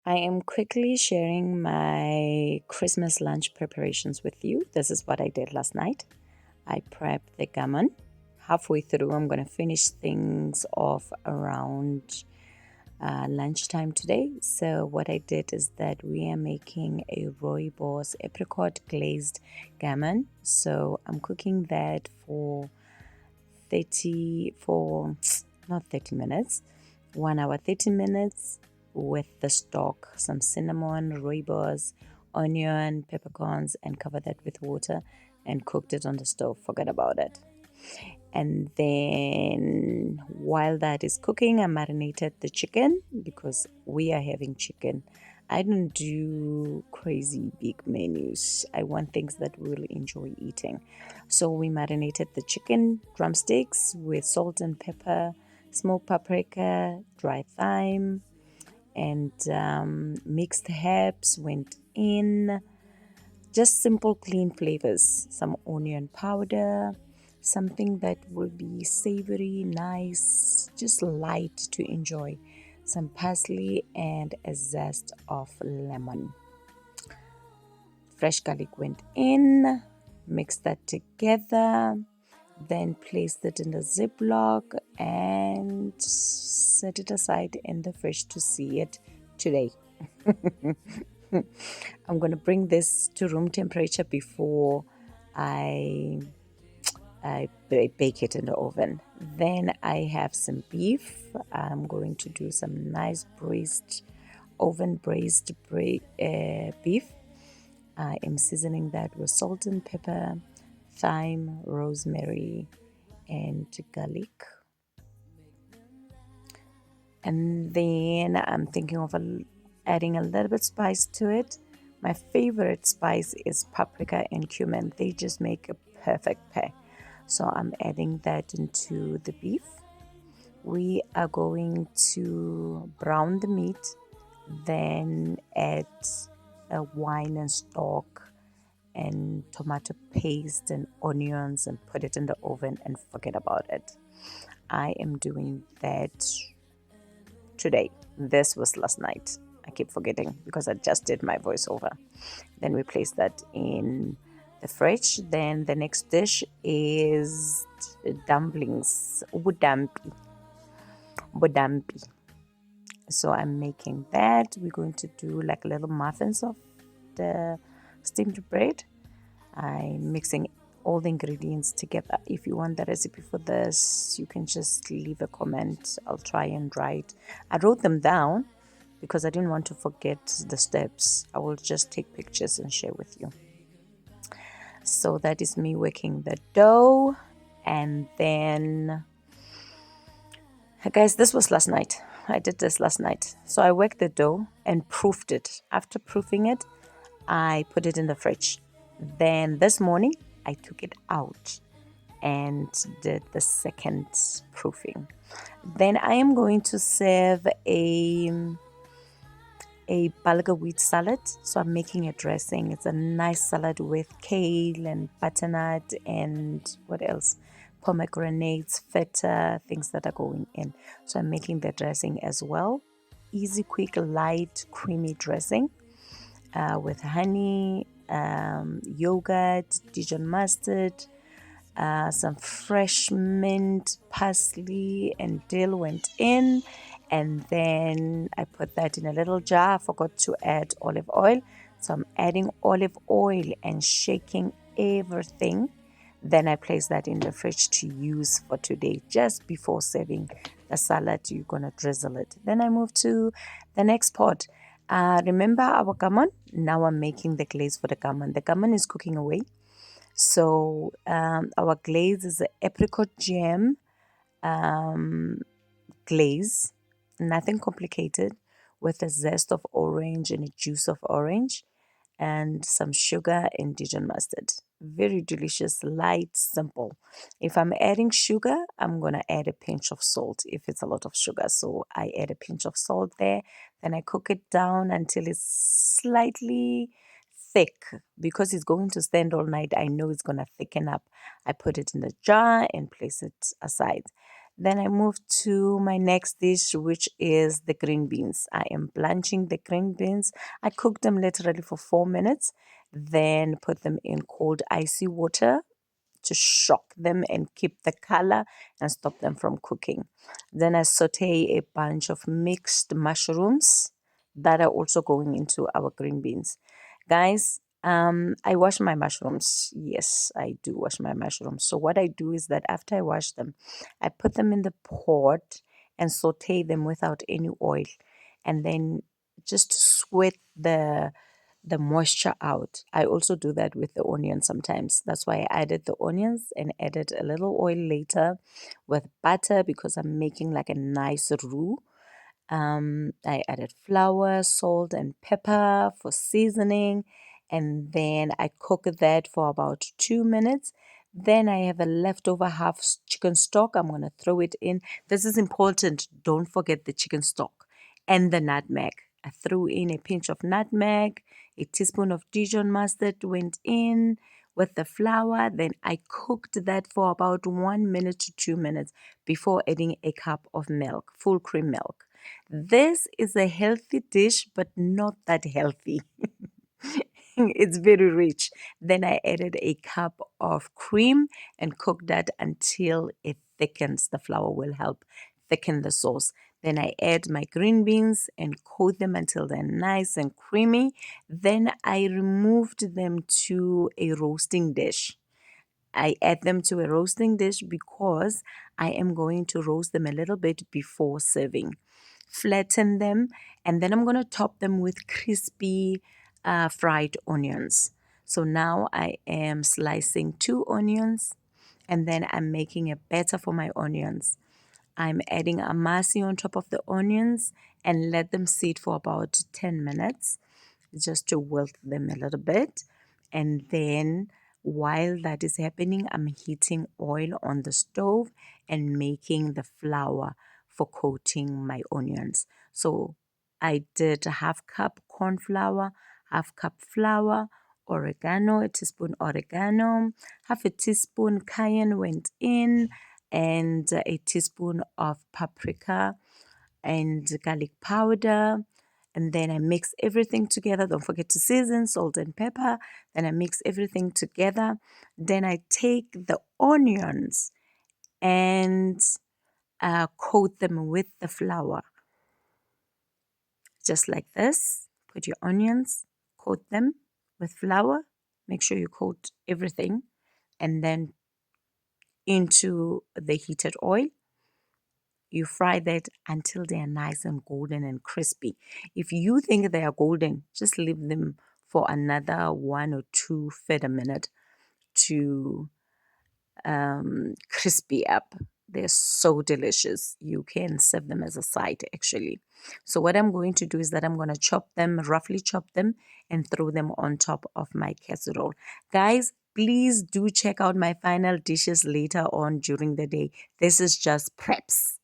I am quickly sharing my Christmas lunch preparations with you. This is what I did last night. I prepped the gammon. Halfway through, I'm going to finish things off around lunchtime today. So, what I did is that we are making a rooibos apricot glazed gammon. So, I'm cooking that for 30 for not 30 minutes, 1 hour 30 minutes with the stock, some cinnamon, rooibos, onion, peppercorns, and cover that with water and cooked it on the stove. Forget about it. And then while that is cooking, I marinated the chicken because we are having chicken. I don't do crazy big menus. I want things that we'll enjoy eating. So we marinated the chicken drumsticks with salt and pepper, smoked paprika, dry thyme, and mixed herbs went in. Just simple, clean flavors. Some onion powder, something that will be savory, nice, just light to enjoy. Some parsley and a zest of lemon. Fresh garlic went in, mix that together, then placed it in the Ziploc and set it aside in the fridge to see it today. I'm going to bring this to room temperature before I bake it in the oven. Then I have some beef. I'm going to do some nice oven braised beef. I am seasoning that with salt and pepper, thyme, rosemary, and garlic. And then I'm thinking of adding a little bit spice to it. My favorite spice is paprika and cumin. They just make a perfect pair. So I'm adding that into the beef. We are going to brown the meat, then add wine and stock and tomato paste and onions and put it in the oven and forget about it. I am doing that today. This was last night. I keep forgetting because I just did my voiceover. Then we place that in the fridge. Then the next dish is dumplings, budampi. So I'm making that. We're going to do like little muffins of the steamed bread. I'm mixing all the ingredients together. If you want the recipe for this, you can just leave a comment. I'll try and write. I wrote them down because I didn't want to forget the steps. I will just take pictures and share with you. So that is me working the dough. And then, guys, this was last night. I did this last night. So I worked the dough and proofed it. After proofing it, I put it in the fridge. Then this morning, I took it out and did the second proofing. Then I am going to serve a bulgur wheat salad. So I'm making a dressing. It's a nice salad with kale and butternut and what else? Pomegranates, feta, things that are going in. So I'm making the dressing as well. Easy, quick, light, creamy dressing with honey, yogurt, Dijon mustard, some fresh mint, parsley, and dill went in. And then I put that in a little jar. I forgot to add olive oil. So I'm adding olive oil and shaking everything. Then I place that in the fridge to use for today. Just before serving the salad, you're going to drizzle it. Then I move to the next pot. Remember our gammon? Now I'm making the glaze for the gammon. The gammon is cooking away. So our glaze is an apricot jam glaze. Nothing complicated, with a zest of orange and a juice of orange and some sugar and Dijon mustard. Very delicious, light, simple. If I'm adding sugar, I'm going to add a pinch of salt if it's a lot of sugar. So I add a pinch of salt there. Then I cook it down until it's slightly thick. Because it's going to stand all night, I know it's going to thicken up. I put it in the jar and place it aside. Then I move to my next dish, which is the green beans. I am blanching the green beans. I cook them literally for 4 minutes, then put them in cold icy water to shock them and keep the color and stop them from cooking. Then I saute a bunch of mixed mushrooms that are also going into our green beans. Guys, I wash my mushrooms. Yes, I do wash my mushrooms. So what I do is that after I wash them, I put them in the pot and saute them without any oil, and then just to sweat the moisture out. I also do that with the onions sometimes. That's why I added the onions and added a little oil later with butter because I'm making like a nice roux. I added flour, salt, and pepper for seasoning, and then I cook that for about 2 minutes. Then I have a leftover half chicken stock. I'm going to throw it in. This is important. Don't forget the chicken stock and the nutmeg. I threw in a pinch of nutmeg, a teaspoon of Dijon mustard went in with the flour. Then I cooked that for about 1 minute to 2 minutes before adding a cup of milk, full cream milk. This is a healthy dish, but not that healthy. It's very rich. Then I added a cup of cream and cooked that until it thickens. The flour will help thicken the sauce. Then I add my green beans and coat them until they're nice and creamy. Then I removed them to a roasting dish. I add them to a roasting dish because I am going to roast them a little bit before serving. Flatten them, and then I'm going to top them with crispy fried onions. So now I am slicing 2 onions, and then I'm making a batter for my onions. I'm adding amasi on top of the onions and let them sit for about 10 minutes just to wilt them a little bit. And then while that is happening, I'm heating oil on the stove and making the flour for coating my onions. So I did a half cup corn flour, half cup flour, oregano, a teaspoon oregano, half a teaspoon cayenne went in, and a teaspoon of paprika and garlic powder. And then I mix everything together. Don't forget to season, salt and pepper. Then I mix everything together. Then I take the onions and coat them with the flour, just like this. Put your onions, coat them with flour. Make sure you coat everything, and then into the heated oil. You fry that until they are nice and golden and crispy. If you think they are golden, just leave them for another 1 or 2 further minute to crispy up. They're so delicious. You can serve them as a side actually. So what I'm going to do is that I'm going to chop them, roughly chop them, and throw them on top of my casserole. Guys, please do check out my final dishes later on during the day. This is just preps.